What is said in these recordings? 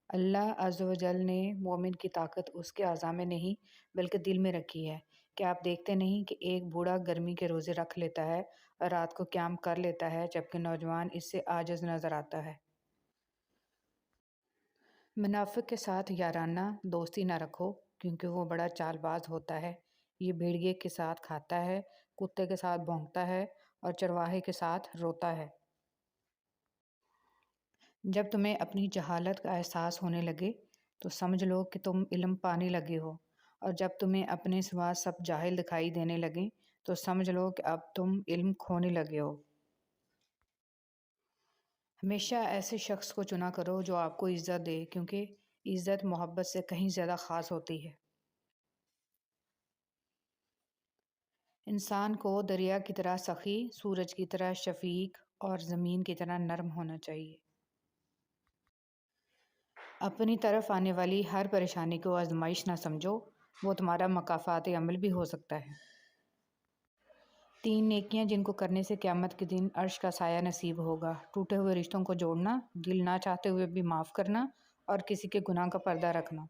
اللہ عز و جل نے مومن کی طاقت اس کے اعضاء میں نہیں بلکہ دل میں رکھی ہے۔ کیا آپ دیکھتے نہیں کہ ایک بوڑھا گرمی کے روزے رکھ لیتا ہے اور رات کو قیام کر لیتا ہے، جبکہ نوجوان اس سے عاجز نظر آتا ہے۔ منافق کے ساتھ یارانہ دوستی نہ رکھو، کیونکہ وہ بڑا چال باز ہوتا ہے۔ یہ بھیڑیے کے ساتھ کھاتا ہے، کتے کے ساتھ بھونکتا ہے اور چرواہے کے ساتھ روتا ہے۔ جب تمہیں اپنی جہالت کا احساس ہونے لگے تو سمجھ لو کہ تم علم پانے لگے ہو، اور جب تمہیں اپنے سوا سب جاہل دکھائی دینے لگیں تو سمجھ لو کہ اب تم علم کھونے لگے ہو۔ ہمیشہ ایسے شخص کو چنا کرو جو آپ کو عزت دے، کیونکہ عزت محبت سے کہیں زیادہ خاص ہوتی ہے۔ انسان کو دریا کی طرح سخی، سورج کی طرح شفیق اور زمین کی طرح نرم ہونا چاہیے۔ اپنی طرف آنے والی ہر پریشانی کو آزمائش نہ سمجھو، وہ تمہارا مکافات عمل بھی ہو سکتا ہے۔ 3 نیکیاں جن کو کرنے سے قیامت کے دن عرش کا سایہ نصیب ہوگا: ٹوٹے ہوئے رشتوں کو جوڑنا، دل نہ چاہتے ہوئے بھی معاف کرنا، اور کسی کے گناہ کا پردہ رکھنا۔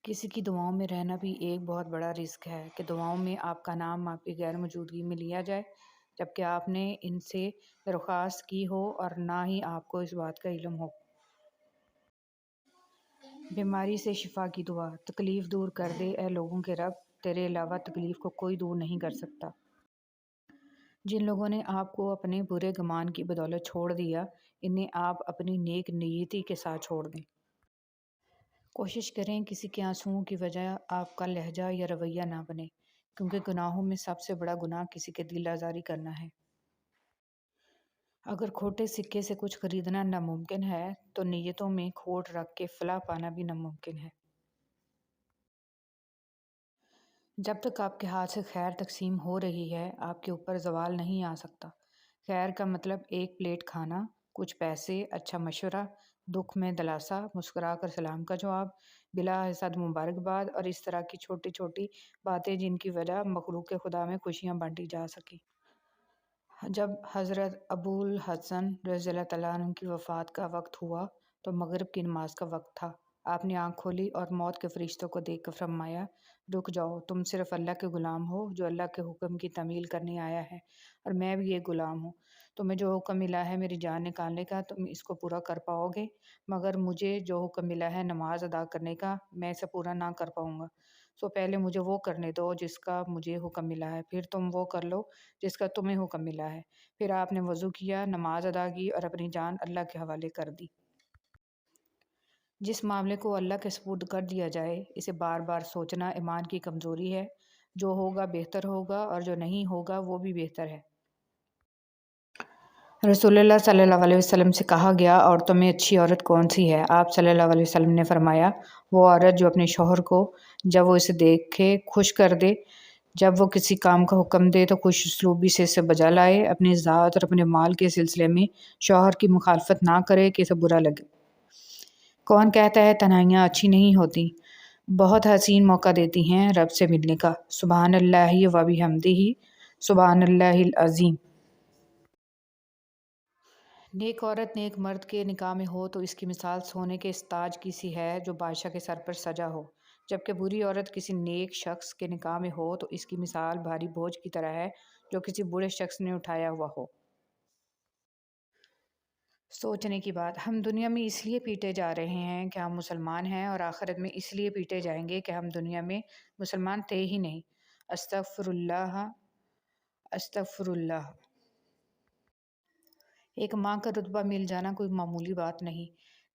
کسی کی دعاؤں میں رہنا بھی ایک بہت بڑا رزق ہے کہ دعاؤں میں آپ کا نام آپ کی غیر موجودگی میں لیا جائے، جبکہ آپ نے ان سے درخواست کی ہو اور نہ ہی آپ کو اس بات کا علم ہو۔ بیماری سے شفا کی دعا: تکلیف دور کر دے اے لوگوں کے رب، تیرے علاوہ تکلیف کو کوئی دور نہیں کر سکتا۔ جن لوگوں نے آپ کو اپنے برے گمان کی بدولت چھوڑ دیا، انہیں آپ اپنی نیک نیتی کے ساتھ چھوڑ دیں۔ کوشش کریں کسی کے آنسوؤں کی وجہ آپ کا لہجہ یا رویہ نہ بنے، کیونکہ گناہوں میں سب سے بڑا گناہ کسی کے دل آزاری کرنا ہے۔ اگر کھوٹے سکے سے کچھ خریدنا ناممکن ہے تو نیتوں میں کھوٹ رکھ کے فلاح پانا بھی ناممکن ہے۔ جب تک آپ کے ہاتھ سے خیر تقسیم ہو رہی ہے، آپ کے اوپر زوال نہیں آ سکتا۔ خیر کا مطلب ایک پلیٹ کھانا، کچھ پیسے، اچھا مشورہ، دکھ میں دلاسا، مسکرا کر سلام کا جواب، بلا حسد مبارکباد، اور اس طرح کی چھوٹی چھوٹی باتیں جن کی وجہ مخلوق خدا میں خوشیاں بانٹی جا سکیں۔ جب حضرت ابو الحسن رضی اللہ تعالیٰ عنہ کی وفات کا وقت ہوا تو مغرب کی نماز کا وقت تھا۔ آپ نے آنکھ کھولی اور موت کے فرشتوں کو دیکھ کر فرمایا، رک جاؤ، تم صرف اللہ کے غلام ہو جو اللہ کے حکم کی تعمیل کرنے آیا ہے، اور میں بھی ایک غلام ہوں۔ تمہیں جو حکم ملا ہے میری جان نکالنے کا، تم اس کو پورا کر پاؤ گے، مگر مجھے جو حکم ملا ہے نماز ادا کرنے کا، میں اسے پورا نہ کر پاؤں گا۔ سو پہلے مجھے وہ کرنے دو جس کا مجھے حکم ملا ہے، پھر تم وہ کر لو جس کا تمہیں حکم ملا ہے۔ پھر آپ نے وضو کیا، نماز ادا کی اور اپنی جان اللہ کے حوالے کر دی۔ جس معاملے کو اللہ کے سپرد کر دیا جائے، اسے بار بار سوچنا ایمان کی کمزوری ہے۔ جو ہوگا بہتر ہوگا اور جو نہیں ہوگا وہ بھی بہتر ہے۔ رسول اللہ صلی اللہ علیہ وسلم سے کہا گیا، عورتوں میں اچھی عورت کون سی ہے؟ آپ صلی اللہ علیہ وسلم نے فرمایا، وہ عورت جو اپنے شوہر کو جب وہ اسے دیکھے خوش کر دے، جب وہ کسی کام کا حکم دے تو خوش اسلوبی سے اسے بجا لائے، اپنی ذات اور اپنے مال کے سلسلے میں شوہر کی مخالفت نہ کرے کہ اسے برا لگے۔ کون کہتا ہے تنہائیاں اچھی نہیں ہوتی؟ بہت حسین موقع دیتی ہیں رب سے ملنے کا۔ سبحان اللہ و بحمدہ، سبحان اللہ العظیم۔ نیک عورت نیک مرد کے نکاح میں ہو تو اس کی مثال سونے کے اس تاج کی سی ہے جو بادشاہ کے سر پر سجا ہو، جبکہ بری عورت کسی نیک شخص کے نکاح میں ہو تو اس کی مثال بھاری بوجھ کی طرح ہے جو کسی برے شخص نے اٹھایا ہوا ہو۔ سوچنے کی بات، ہم دنیا میں اس لیے پیٹے جا رہے ہیں کہ ہم مسلمان ہیں، اور آخرت میں اس لیے پیٹے جائیں گے کہ ہم دنیا میں مسلمان تھے ہی نہیں۔ استغفر اللہ، استغفر اللہ۔ ایک ماں کا رتبہ مل جانا کوئی معمولی بات نہیں۔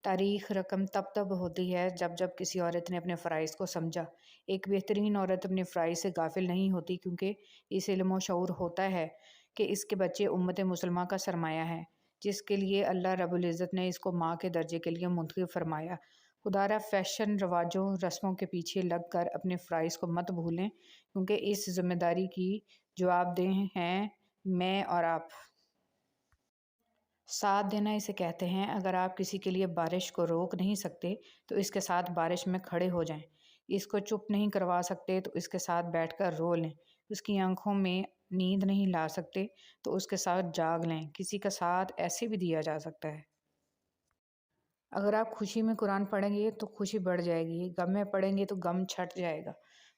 تاریخ رقم تب ہوتی ہے جب کسی عورت نے اپنے فرائض کو سمجھا۔ ایک بہترین عورت اپنے فرائض سے غافل نہیں ہوتی، کیونکہ اس علم و شعور ہوتا ہے کہ اس کے بچے امت مسلمہ کا سرمایہ ہیں، جس کے لیے اللہ رب العزت نے اس کو ماں کے درجے کے لیے منتخب فرمایا۔ خدا را فیشن، رواجوں، رسموں کے پیچھے لگ کر اپنے فرائض کو مت بھولیں، کیونکہ اس ذمہ داری کی جواب دہ ہیں میں اور آپ۔ ساتھ دینا اسے کہتے ہیں، اگر آپ کسی کے لیے بارش کو روک نہیں سکتے تو اس کے ساتھ بارش میں کھڑے ہو جائیں، اس کو چپ نہیں کروا سکتے تو اس کے ساتھ بیٹھ کر رو لیں، اس کی آنکھوں میں نیند نہیں لا سکتے تو اس کے ساتھ جاگ لیں۔ کسی کا ساتھ ایسے بھی دیا جا سکتا ہے۔ اگر آپ خوشی میں قرآن پڑھیں گے تو خوشی بڑھ جائے گی، غم میں پڑھیں گے تو غم چھٹ جائے گا۔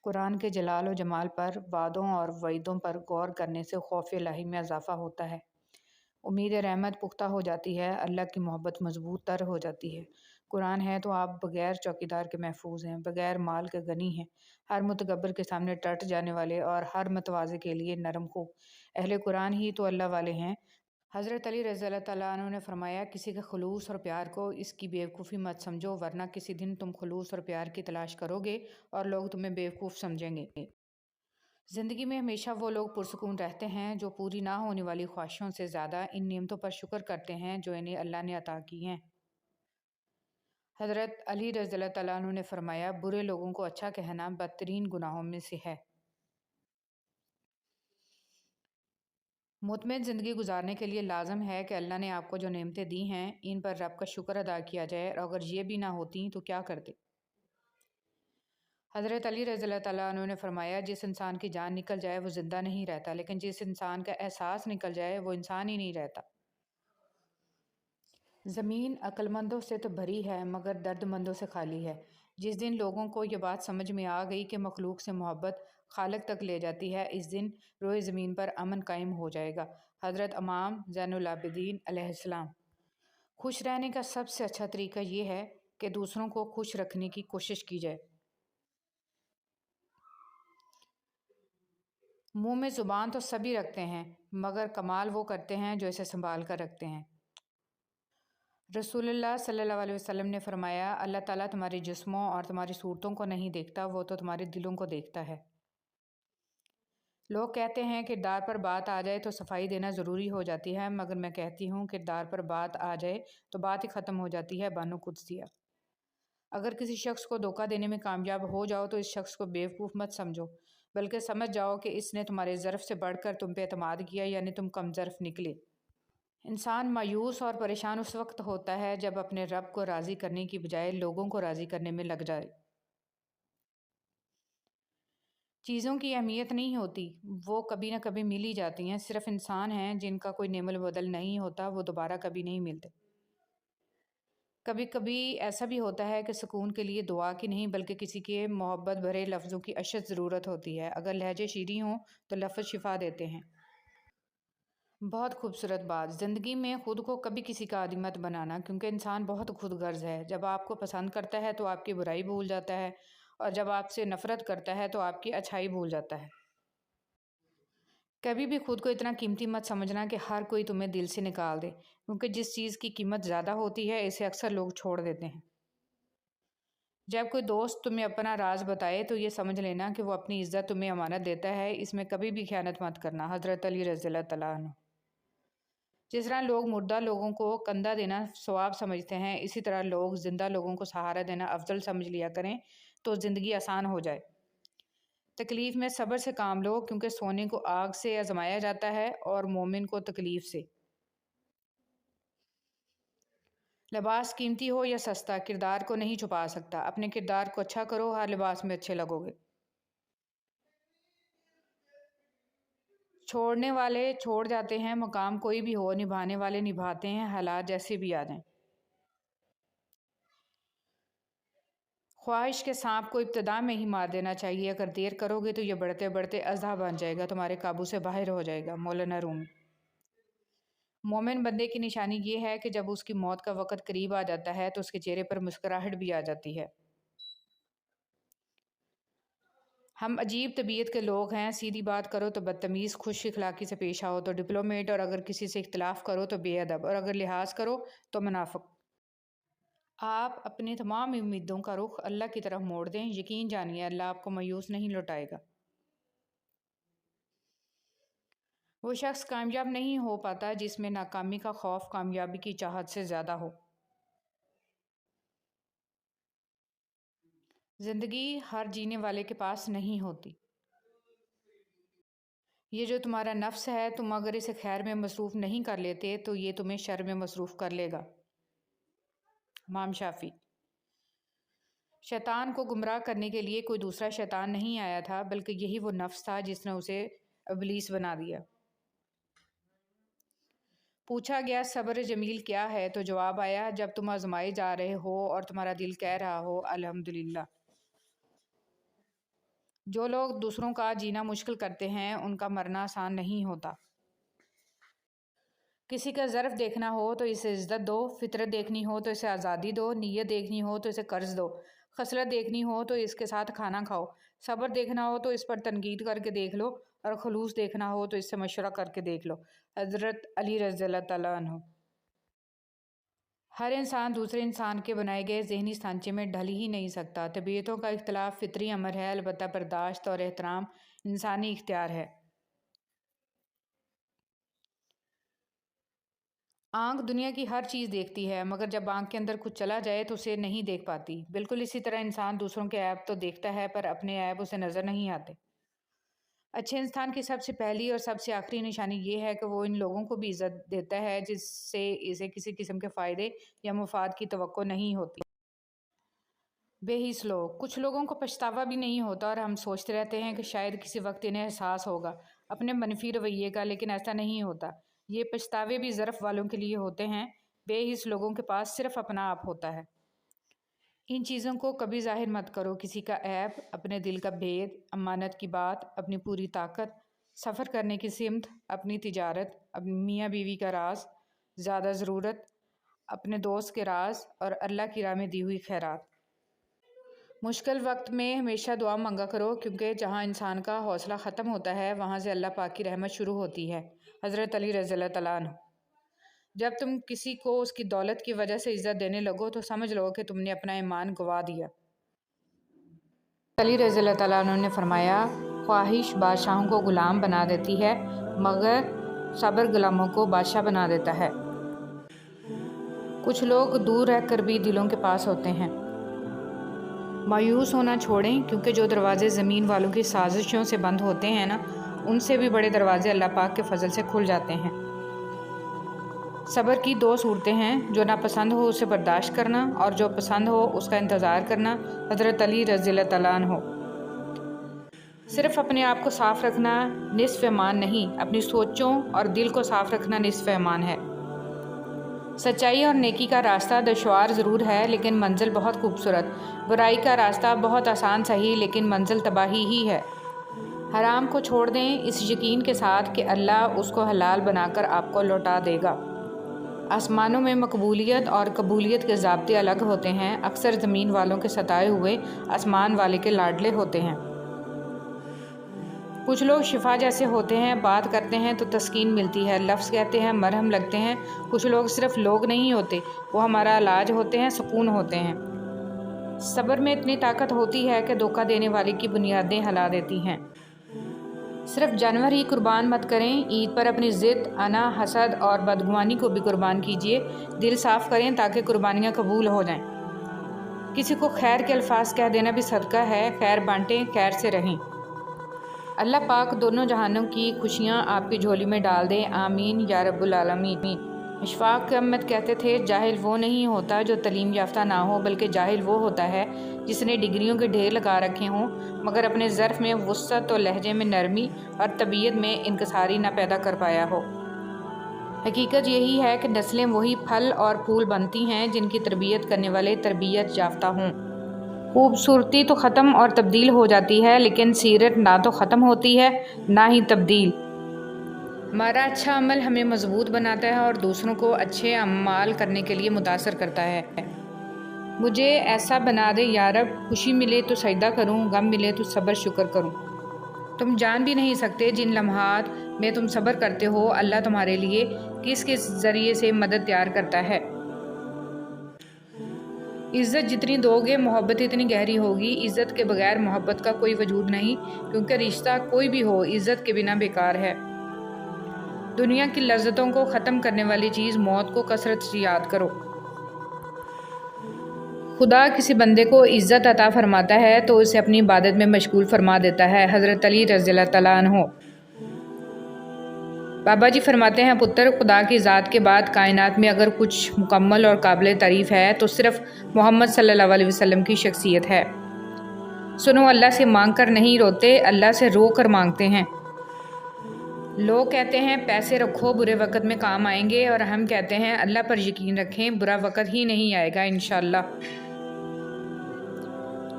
قرآن کے جلال و جمال پر، وعدوں اور وعیدوں پر غور کرنے سے خوف الہی میں اضافہ ہوتا ہے، امید رحمت پختہ ہو جاتی ہے، اللہ کی محبت مضبوط تر ہو جاتی ہے۔ قرآن ہے تو آپ بغیر چوکیدار کے محفوظ ہیں، بغیر مال کے غنی ہیں، ہر متکبر کے سامنے ٹٹ جانے والے اور ہر متواضع کے لیے نرم خو۔ اہل قرآن ہی تو اللہ والے ہیں۔ حضرت علی رضی اللہ تعالیٰ عنہ نے فرمایا، کسی کے خلوص اور پیار کو اس کی بیوقوفی مت سمجھو، ورنہ کسی دن تم خلوص اور پیار کی تلاش کرو گے اور لوگ تمہیں بیوقوف سمجھیں گے۔ زندگی میں ہمیشہ وہ لوگ پرسکون رہتے ہیں جو پوری نہ ہونے والی خواہشوں سے زیادہ ان نعمتوں پر شکر کرتے ہیں جو انہیں اللہ نے عطا کی ہیں۔ حضرت علی رضی اللہ تعالیٰ عنہ نے فرمایا، برے لوگوں کو اچھا کہنا بدترین گناہوں میں سے ہے۔ مطمئن زندگی گزارنے کے لیے لازم ہے کہ اللہ نے آپ کو جو نعمتیں دی ہیں ان پر رب کا شکر ادا کیا جائے، اور اگر یہ بھی نہ ہوتی تو کیا کرتے؟ حضرت علی رضی اللہ تعالیٰ عنہ نے فرمایا، جس انسان کی جان نکل جائے وہ زندہ نہیں رہتا، لیکن جس انسان کا احساس نکل جائے وہ انسان ہی نہیں رہتا۔ زمین عقل مندوں سے تو بھری ہے مگر درد مندوں سے خالی ہے۔ جس دن لوگوں کو یہ بات سمجھ میں آ گئی کہ مخلوق سے محبت خالق تک لے جاتی ہے، اس دن روئے زمین پر امن قائم ہو جائے گا۔ حضرت امام زین العابدین علیہ السلام۔ خوش رہنے کا سب سے اچھا طریقہ یہ ہے کہ دوسروں کو خوش رکھنے کی کوشش کی جائے۔ منہ میں زبان تو سبھی رکھتے ہیں مگر کمال وہ کرتے ہیں جو اسے سنبھال کر رکھتے ہیں۔ رسول اللہ صلی اللہ علیہ وسلم نے فرمایا، اللہ تعالیٰ تمہارے جسموں اور تمہاری صورتوں کو نہیں دیکھتا، وہ تو تمہارے دلوں کو دیکھتا ہے۔ لوگ کہتے ہیں کردار پر بات آ جائے تو صفائی دینا ضروری ہو جاتی ہے، مگر میں کہتی ہوں کردار پر بات آ جائے تو بات ہی ختم ہو جاتی ہے۔ بانو قدسیہ۔ اگر کسی شخص کو دھوکہ دینے میں کامیاب ہو جاؤ تو اس شخص کو بیوقوف مت سمجھو، بلکہ سمجھ جاؤ کہ اس نے تمہارے ظرف سے بڑھ کر تم پہ اعتماد کیا، یعنی تم کم ظرف نکلے۔ انسان مایوس اور پریشان اس وقت ہوتا ہے جب اپنے رب کو راضی کرنے کی بجائے لوگوں کو راضی کرنے میں لگ جائے۔ چیزوں کی اہمیت نہیں ہوتی، وہ کبھی نہ کبھی مل ہی جاتی ہیں، صرف انسان ہیں جن کا کوئی نعم البدل نہیں ہوتا، وہ دوبارہ کبھی نہیں ملتے۔ کبھی کبھی ایسا بھی ہوتا ہے کہ سکون کے لیے دعا کی نہیں بلکہ کسی کے محبت بھرے لفظوں کی اشد ضرورت ہوتی ہے۔ اگر لہجے شیریں ہوں تو لفظ شفا دیتے ہیں۔ بہت خوبصورت بات۔ زندگی میں خود کو کبھی کسی کا عادی مت بنانا، کیونکہ انسان بہت خود غرض ہے۔ جب آپ کو پسند کرتا ہے تو آپ کی برائی بھول جاتا ہے، اور جب آپ سے نفرت کرتا ہے تو آپ کی اچھائی بھول جاتا ہے۔ کبھی بھی خود کو اتنا قیمتی مت سمجھنا کہ ہر کوئی تمہیں دل سے نکال دے، کیونکہ جس چیز کی قیمت زیادہ ہوتی ہے اسے اکثر لوگ چھوڑ دیتے ہیں۔ جب کوئی دوست تمہیں اپنا راز بتائے تو یہ سمجھ لینا کہ وہ اپنی عزت تمہیں امانت دیتا ہے، اس میں کبھی بھی خیانت مت کرنا۔ حضرت علی رضی اللہ تعالیٰ عنہ۔ جس طرح لوگ مردہ لوگوں کو کندھا دینا ثواب سمجھتے ہیں، اسی طرح لوگ زندہ لوگوں کو سہارا دینا افضل سمجھ لیا کریں تو زندگی آسان ہو جائے۔ تکلیف میں صبر سے کام لو، کیونکہ سونے کو آگ سے آزمایا جاتا ہے اور مومن کو تکلیف سے۔ لباس قیمتی ہو یا سستا کردار کو نہیں چھپا سکتا۔ اپنے کردار کو اچھا کرو، ہر لباس میں اچھے لگو گے۔ چھوڑنے والے چھوڑ جاتے ہیں، مقام کوئی بھی ہو، نبھانے والے نبھاتے ہیں، حالات جیسے بھی آ جائیں۔ خواہش کے سانپ کو ابتدا میں ہی مار دینا چاہیے، اگر دیر کرو گے تو یہ بڑھتے بڑھتے اژدہا بن جائے گا، تمہارے قابو سے باہر ہو جائے گا۔ مولانا رومی۔ مومن بندے کی نشانی یہ ہے کہ جب اس کی موت کا وقت قریب آ جاتا ہے تو اس کے چہرے پر مسکراہٹ بھی آ جاتی ہے۔ ہم عجیب طبیعت کے لوگ ہیں، سیدھی بات کرو تو بدتمیز، خوش اخلاقی سے پیش آؤ تو ڈپلومیٹ، اور اگر کسی سے اختلاف کرو تو بے ادب، اور اگر لحاظ کرو تو منافق۔ آپ اپنی تمام امیدوں کا رخ اللہ کی طرف موڑ دیں، یقین جانیے اللہ آپ کو مایوس نہیں لوٹائے گا۔ وہ شخص کامیاب نہیں ہو پاتا جس میں ناکامی کا خوف کامیابی کی چاہت سے زیادہ ہو۔ زندگی ہر جینے والے کے پاس نہیں ہوتی۔ یہ جو تمہارا نفس ہے، تم اگر اسے خیر میں مصروف نہیں کر لیتے تو یہ تمہیں شر میں مصروف کر لے گا۔ امام شافعی۔ شیطان کو گمراہ کرنے کے لیے کوئی دوسرا شیطان نہیں آیا تھا، بلکہ یہی وہ نفس تھا جس نے اسے ابلیس بنا دیا۔ پوچھا گیا صبر جمیل کیا ہے تو جواب آیا جب تم آزمائے جا رہے ہو اور تمہارا دل کہہ رہا ہو الحمدللہ۔ جو لوگ دوسروں کا جینا مشکل کرتے ہیں ان کا مرنا آسان نہیں ہوتا۔ کسی کا ظرف دیکھنا ہو تو اسے عزت دو، فطرت دیکھنی ہو تو اسے آزادی دو، نیت دیکھنی ہو تو اسے قرض دو، خصلت دیکھنی ہو تو اس کے ساتھ کھانا کھاؤ، صبر دیکھنا ہو تو اس پر تنقید کر کے دیکھ لو، اور خلوص دیکھنا ہو تو اس سے مشورہ کر کے دیکھ لو۔ حضرت علی رضی اللہ تعالیٰ عنہ۔ ہر انسان دوسرے انسان کے بنائے گئے ذہنی سانچے میں ڈھل ہی نہیں سکتا۔ طبیعتوں کا اختلاف فطری امر ہے، البتہ برداشت اور احترام انسانی اختیار ہے۔ آنکھ دنیا کی ہر چیز دیکھتی ہے، مگر جب آنکھ کے اندر کچھ چلا جائے تو اسے نہیں دیکھ پاتی۔ بالکل اسی طرح انسان دوسروں کے عیب تو دیکھتا ہے پر اپنے عیب اسے نظر نہیں آتے۔ اچھے انسان کی سب سے پہلی اور سب سے آخری نشانی یہ ہے کہ وہ ان لوگوں کو بھی عزت دیتا ہے جس سے اسے کسی قسم کے فائدے یا مفاد کی توقع نہیں ہوتی۔ بے حس لوگ، کچھ لوگوں کو پچھتاوا بھی نہیں ہوتا اور ہم سوچتے رہتے ہیں کہ شاید کسی وقت انہیں احساس ہوگا اپنے منفی رویے کا، لیکن ایسا نہیں ہوتا۔ یہ پچھتاوے بھی ظرف والوں کے لیے ہوتے ہیں۔ بے حس لوگوں کے پاس صرف اپنا آپ ہوتا ہے۔ ان چیزوں کو کبھی ظاہر مت کرو، کسی کا عیب، اپنے دل کا بھید، امانت کی بات، اپنی پوری طاقت، سفر کرنے کی سمت، اپنی تجارت، اپنی میاں بیوی کا راز، زیادہ ضرورت، اپنے دوست کے راز اور اللہ کی راہ میں دی ہوئی خیرات۔ مشکل وقت میں ہمیشہ دعا مانگا کرو، کیونکہ جہاں انسان کا حوصلہ ختم ہوتا ہے وہاں سے اللہ پاک کی رحمت شروع ہوتی ہے۔ حضرت علی رضی اللہ تعالیٰ عنہ۔ جب تم کسی کو اس کی دولت کی وجہ سے عزت دینے لگو تو سمجھ لو کہ تم نے اپنا ایمان گنوا دیا۔ علی رضی اللہ تعالیٰ عنہ نے فرمایا، خواہش بادشاہوں کو غلام بنا دیتی ہے مگر صبر غلاموں کو بادشاہ بنا دیتا ہے۔ کچھ لوگ دور رہ کر بھی دلوں کے پاس ہوتے ہیں۔ مایوس ہونا چھوڑیں، کیونکہ جو دروازے زمین والوں کی سازشوں سے بند ہوتے ہیں نا، ان سے بھی بڑے دروازے اللہ پاک کے فضل سے کھل جاتے ہیں۔ صبر کی دو صورتیں ہیں، جو ناپسند ہو اسے برداشت کرنا اور جو پسند ہو اس کا انتظار کرنا۔ حضرت علی رضی اللہ تعالیٰ عنہ۔ صرف اپنے آپ کو صاف رکھنا نصف ایمان نہیں، اپنی سوچوں اور دل کو صاف رکھنا نصف ایمان ہے۔ سچائی اور نیکی کا راستہ دشوار ضرور ہے لیکن منزل بہت خوبصورت، برائی کا راستہ بہت آسان صحیح لیکن منزل تباہی ہی ہے۔ حرام کو چھوڑ دیں اس یقین کے ساتھ کہ اللہ اس کو حلال بنا کر آپ کو لوٹا دے گا۔ آسمانوں میں مقبولیت اور قبولیت کے ضابطے الگ ہوتے ہیں، اکثر زمین والوں کے ستائے ہوئے آسمان والے کے لاڈلے ہوتے ہیں۔ کچھ لوگ شفا جیسے ہوتے ہیں، بات کرتے ہیں تو تسکین ملتی ہے، لفظ کہتے ہیں مرہم لگتے ہیں۔ کچھ لوگ صرف لوگ نہیں ہوتے، وہ ہمارا علاج ہوتے ہیں، سکون ہوتے ہیں۔ صبر میں اتنی طاقت ہوتی ہے کہ دھوکہ دینے والے کی بنیادیں ہلا دیتی ہیں۔ صرف جانور ہی قربان مت کریں، عید پر اپنی ضد، انا، حسد اور بدگمانی کو بھی قربان کیجیے۔ دل صاف کریں تاکہ قربانیاں قبول ہو جائیں۔ کسی کو خیر کے الفاظ کہہ دینا بھی صدقہ ہے، خیر بانٹیں، خیر سے رہیں۔ اللہ پاک دونوں جہانوں کی خوشیاں آپ کی جھولی میں ڈال دے، آمین یا رب العالمین۔ اشفاق احمد کہتے تھے، جاہل وہ نہیں ہوتا جو تعلیم یافتہ نہ ہو، بلکہ جاہل وہ ہوتا ہے جس نے ڈگریوں کے ڈھیر لگا رکھے ہوں مگر اپنے ظرف میں وسعت اور لہجے میں نرمی اور طبیعت میں انکساری نہ پیدا کر پایا ہو۔ حقیقت یہی ہے کہ نسلیں وہی پھل اور پھول بنتی ہیں جن کی تربیت کرنے والے تربیت یافتہ ہوں۔ خوبصورتی تو ختم اور تبدیل ہو جاتی ہے لیکن سیرت نہ تو ختم ہوتی ہے نہ ہی تبدیل۔ ہمارا اچھا عمل ہمیں مضبوط بناتا ہے اور دوسروں کو اچھے اعمال کرنے کے لیے متاثر کرتا ہے۔ مجھے ایسا بنا دے یا رب، خوشی ملے تو سجدہ کروں، غم ملے تو صبر شکر کروں۔ تم جان بھی نہیں سکتے جن لمحات میں تم صبر کرتے ہو اللہ تمہارے لیے کس کس ذریعے سے مدد تیار کرتا ہے۔ عزت جتنی دو گے محبت اتنی گہری ہوگی۔ عزت کے بغیر محبت کا کوئی وجود نہیں، کیونکہ رشتہ کوئی بھی ہو عزت کے بنا بیکار ہے۔ دنیا کی لذتوں کو ختم کرنے والی چیز موت کو کثرت سے یاد کرو۔ خدا کسی بندے کو عزت عطا فرماتا ہے تو اسے اپنی عبادت میں مشغول فرما دیتا ہے۔ حضرت علی رضی اللہ تعالیٰ عنہ۔ بابا جی فرماتے ہیں، پتر، خدا کی ذات کے بعد کائنات میں اگر کچھ مکمل اور قابل تعریف ہے تو صرف محمد صلی اللہ علیہ وسلم کی شخصیت ہے۔ سنو، اللہ سے مانگ کر نہیں روتے، اللہ سے رو کر مانگتے ہیں۔ لوگ کہتے ہیں پیسے رکھو برے وقت میں کام آئیں گے، اور ہم کہتے ہیں اللہ پر یقین رکھیں برا وقت ہی نہیں آئے گا انشاءاللہ۔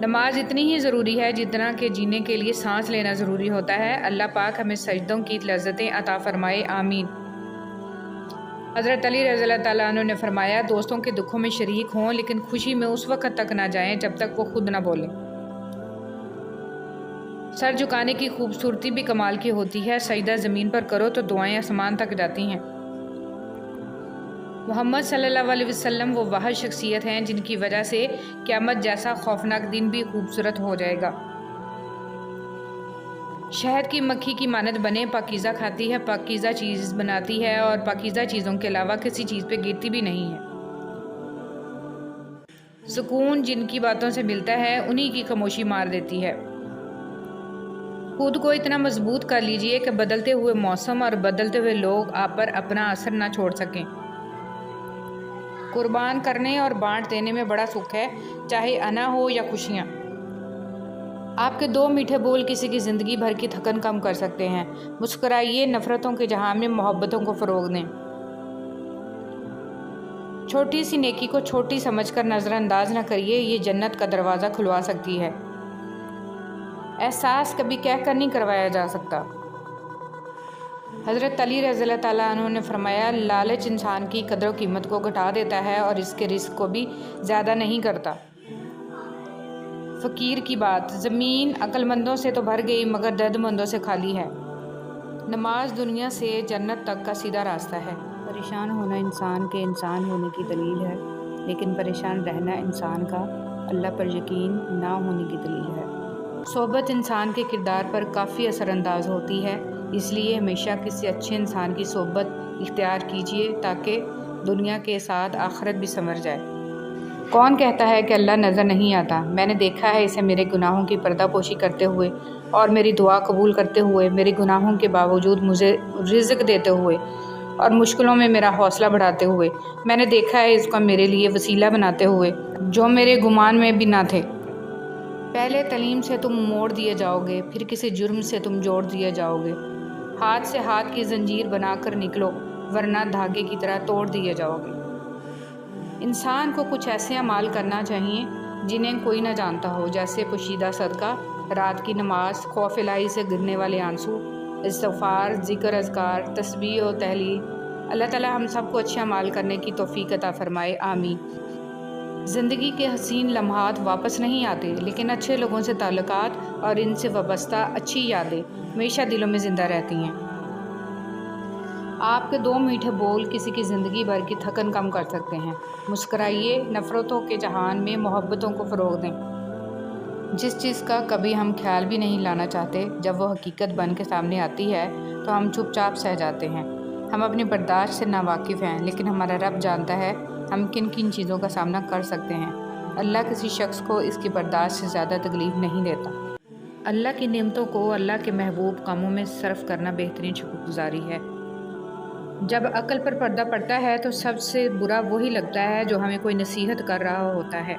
نماز اتنی ہی ضروری ہے جتنا کہ جینے کے لیے سانس لینا ضروری ہوتا ہے۔ اللہ پاک ہمیں سجدوں کی لذتیں عطا فرمائے، آمین۔ حضرت علی رضی اللہ تعالیٰ عنہ نے فرمایا، دوستوں کے دکھوں میں شریک ہوں لیکن خوشی میں اس وقت تک نہ جائیں جب تک وہ خود نہ بولیں۔ سر جھکانے کی خوبصورتی بھی کمال کی ہوتی ہے، سجدہ زمین پر کرو تو دعائیں آسمان تک جاتی ہیں۔ محمد صلی اللہ علیہ وسلم وہ واحد شخصیت ہیں جن کی وجہ سے قیامت جیسا خوفناک دن بھی خوبصورت ہو جائے گا۔ شہد کی مکھی کی مانند بنے، پاکیزہ کھاتی ہے، پاکیزہ چیز بناتی ہے اور پاکیزہ چیزوں کے علاوہ کسی چیز پہ گرتی بھی نہیں ہے۔ سکون جن کی باتوں سے ملتا ہے انہی کی خاموشی مار دیتی ہے۔ خود کو اتنا مضبوط کر لیجئے کہ بدلتے ہوئے موسم اور بدلتے ہوئے لوگ آپ پر اپنا اثر نہ چھوڑ سکیں۔ قربان کرنے اور بانٹ دینے میں بڑا سکھ ہے، چاہے انا ہو یا خوشیاں۔ آپ کے دو میٹھے بول کسی کی زندگی بھر کی تھکن کم کر سکتے ہیں۔ مسکرائیے، نفرتوں کے جہان میں محبتوں کو فروغ دیں۔ چھوٹی سی نیکی کو چھوٹی سمجھ کر نظر انداز نہ کریے، یہ جنت کا دروازہ کھلوا سکتی ہے۔ احساس کبھی کہہ کر نہیں کروایا جا سکتا۔ حضرت علی رضی اللہ تعالیٰ عنہ نے فرمایا، لالچ انسان کی قدر و قیمت کو گھٹا دیتا ہے اور اس کے رزق کو بھی زیادہ نہیں کرتا۔ فقیر کی بات، زمین عقل مندوں سے تو بھر گئی مگر درد مندوں سے خالی ہے۔ نماز دنیا سے جنت تک کا سیدھا راستہ ہے۔ پریشان ہونا انسان کے انسان ہونے کی دلیل ہے، لیکن پریشان رہنا انسان کا اللہ پر یقین نہ ہونے کی دلیل ہے۔ صحبت انسان کے کردار پر کافی اثر انداز ہوتی ہے، اس لیے ہمیشہ کسی اچھے انسان کی صحبت اختیار کیجیے تاکہ دنیا کے ساتھ آخرت بھی سنور جائے۔ کون کہتا ہے کہ اللہ نظر نہیں آتا؟ میں نے دیکھا ہے اسے میرے گناہوں کی پردہ پوشی کرتے ہوئے اور میری دعا قبول کرتے ہوئے، میرے گناہوں کے باوجود مجھے رزق دیتے ہوئے اور مشکلوں میں میرا حوصلہ بڑھاتے ہوئے۔ میں نے دیکھا ہے اس کو میرے لیے وسیلہ بناتے ہوئے جو میرے گمان میں بھی نہ تھے۔ پہلے تعلیم سے تم موڑ دیے جاؤ گے، پھر کسی جرم سے تم جوڑ دیے جاؤ گے۔ ہاتھ سے ہاتھ کی زنجیر بنا کر نکلو، ورنہ دھاگے کی طرح توڑ دیے جاؤ گے۔ انسان کو کچھ ایسے اعمال کرنا چاہیے جنہیں کوئی نہ جانتا ہو، جیسے پوشیدہ صدقہ، رات کی نماز، خوف الہی سے گرنے والے آنسو، استغفار، ذکر اذکار، تسبیح و تحلیل۔ اللہ تعالی ہم سب کو اچھے اعمال کرنے کی توفیق عطا فرمائے، آمین۔ زندگی کے حسین لمحات واپس نہیں آتے، لیکن اچھے لوگوں سے تعلقات اور ان سے وابستہ اچھی یادیں ہمیشہ دلوں میں زندہ رہتی ہیں۔ آپ کے دو میٹھے بول کسی کی زندگی بھر کی تھکن کم کر سکتے ہیں۔ مسکرائیے، نفرتوں کے جہان میں محبتوں کو فروغ دیں۔ جس چیز کا کبھی ہم خیال بھی نہیں لانا چاہتے، جب وہ حقیقت بن کے سامنے آتی ہے تو ہم چپ چاپ سہ جاتے ہیں۔ ہم اپنی برداشت سے ناواقف ہیں، لیکن ہمارا رب جانتا ہے ہم کن کن چیزوں کا سامنا کر سکتے ہیں۔ اللہ کسی شخص کو اس کی برداشت سے زیادہ تکلیف نہیں دیتا۔ اللہ کی نعمتوں کو اللہ کے محبوب کاموں میں صرف کرنا بہترین شکر گزاری ہے۔ جب عقل پر پردہ پڑتا ہے تو سب سے برا وہی لگتا ہے جو ہمیں کوئی نصیحت کر رہا ہوتا ہے۔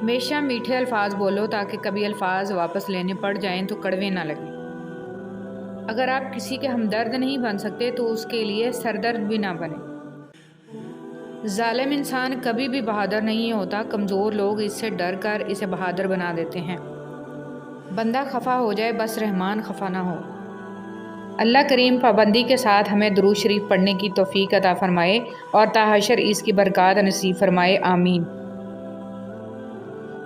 ہمیشہ میٹھے الفاظ بولو تاکہ کبھی الفاظ واپس لینے پڑ جائیں تو کڑوے نہ لگیں۔ اگر آپ کسی کے ہمدرد نہیں بن سکتے تو اس کے لیے سردرد بھی نہ بنیں۔ ظالم انسان کبھی بھی بہادر نہیں ہوتا، کمزور لوگ اس سے ڈر کر اسے بہادر بنا دیتے ہیں۔ بندہ خفا ہو جائے بس رحمان خفا نہ ہو۔ اللہ کریم پابندی کے ساتھ ہمیں درود شریف پڑھنے کی توفیق عطا فرمائے اور تا حشر اس کی برکات نصیب فرمائے، آمین۔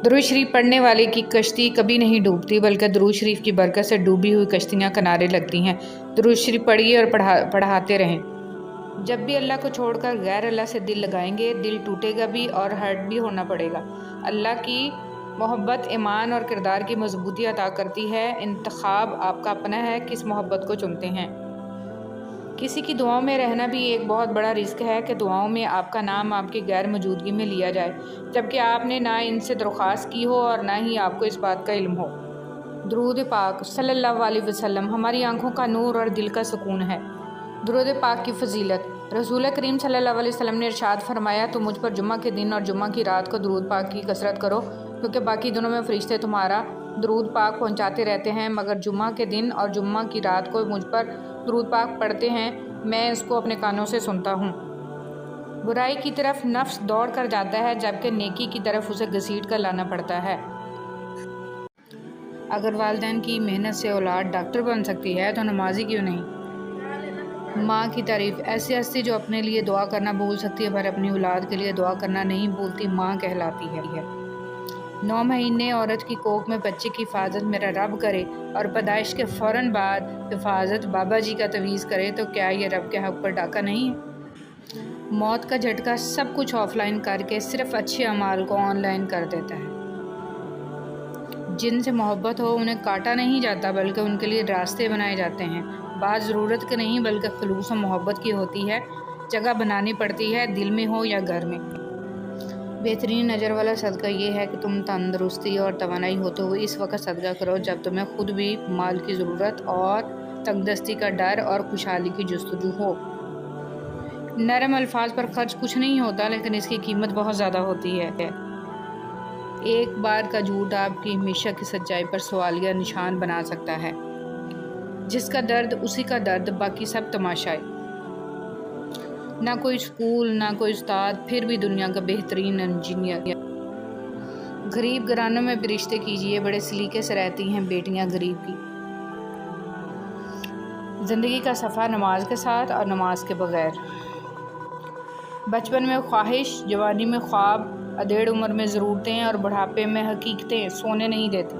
درود شریف پڑھنے والے کی کشتی کبھی نہیں ڈوبتی، بلکہ درود شریف کی برکت سے ڈوبی ہوئی کشتیاں کنارے لگتی ہیں۔ درود شریف پڑھیے اور پڑھاتے رہیں۔ جب بھی اللہ کو چھوڑ کر غیر اللہ سے دل لگائیں گے، دل ٹوٹے گا بھی اور ہرٹ بھی ہونا پڑے گا۔ اللہ کی محبت ایمان اور کردار کی مضبوطی عطا کرتی ہے۔ انتخاب آپ کا اپنا ہے، کس محبت کو چنتے ہیں۔ کسی کی دعاؤں میں رہنا بھی ایک بہت بڑا رزق ہے کہ دعاؤں میں آپ کا نام آپ کی غیر موجودگی میں لیا جائے، جبکہ آپ نے نہ ان سے درخواست کی ہو اور نہ ہی آپ کو اس بات کا علم ہو۔ درود پاک صلی اللہ علیہ وسلم ہماری آنکھوں کا نور اور دل کا سکون ہے۔ درود پاک کی فضیلت، رسول کریم صلی اللہ علیہ وسلم نے ارشاد فرمایا، تو مجھ پر جمعہ کے دن اور جمعہ کی رات کو درود پاک کی کثرت کرو، کیونکہ باقی دنوں میں فرشتے تمہارا درود پاک پہنچاتے رہتے ہیں، مگر جمعہ کے دن اور جمعہ کی رات کو مجھ پر درود پاک پڑھتے ہیں، میں اس کو اپنے کانوں سے سنتا ہوں۔ برائی کی طرف نفس دوڑ کر جاتا ہے، جبکہ نیکی کی طرف اسے گھسیٹ کر لانا پڑتا ہے۔ اگر والدین کی محنت سے اولاد ڈاکٹر بن سکتی ہے تو نمازی کیوں نہیں؟ ماں کی تعریف: ایسی ہستی جو اپنے لیے دعا کرنا بھول سکتی ہے پر اپنی اولاد کے لیے دعا کرنا نہیں بھولتی، ماں کہلاتی ہے۔ 9 مہینے عورت کی کوکھ میں بچے کی حفاظت میرا رب کرے اور پیدائش کے فوراً بعد حفاظت بابا جی کا تعویذ کرے تو کیا یہ رب کے حق پر ڈاکہ نہیں ہے؟ موت کا جھٹکا سب کچھ آف لائن کر کے صرف اچھے اعمال کو آن لائن کر دیتا ہے۔ جن سے محبت ہو انہیں کاٹا نہیں جاتا بلکہ ان کے لیے راستے بنائے جاتے ہیں۔ بات ضرورت کی نہیں بلکہ خلوص و محبت کی ہوتی ہے۔ جگہ بنانی پڑتی ہے، دل میں ہو یا گھر میں۔ بہترین اجر والا صدقہ یہ ہے کہ تم تندرستی اور توانائی ہوتے ہوئے اس وقت صدقہ کرو جب تمہیں خود بھی مال کی ضرورت اور تنگ دستی کا ڈر اور خوشحالی کی جستجو ہو۔ نرم الفاظ پر خرچ کچھ نہیں ہوتا لیکن اس کی قیمت بہت زیادہ ہوتی ہے۔ ایک بار کا جھوٹ آپ کی ہمیشہ کی سچائی پر سوالیہ نشان بنا سکتا ہے۔ جس کا درد اسی کا درد، باقی سب تماشائی۔ نہ کوئی سکول، نہ کوئی استاد، پھر بھی دنیا کا بہترین انجینئر۔ غریب گھرانوں میں بھی رشتے کیجیے، بڑے سلیقے سے رہتی ہیں بیٹیاں غریب کی۔ زندگی کا سفر نماز کے ساتھ اور نماز کے بغیر۔ بچپن میں خواہش، جوانی میں خواب، ادھیڑ عمر میں ضرورتیں اور بڑھاپے میں حقیقتیں سونے نہیں دیتی۔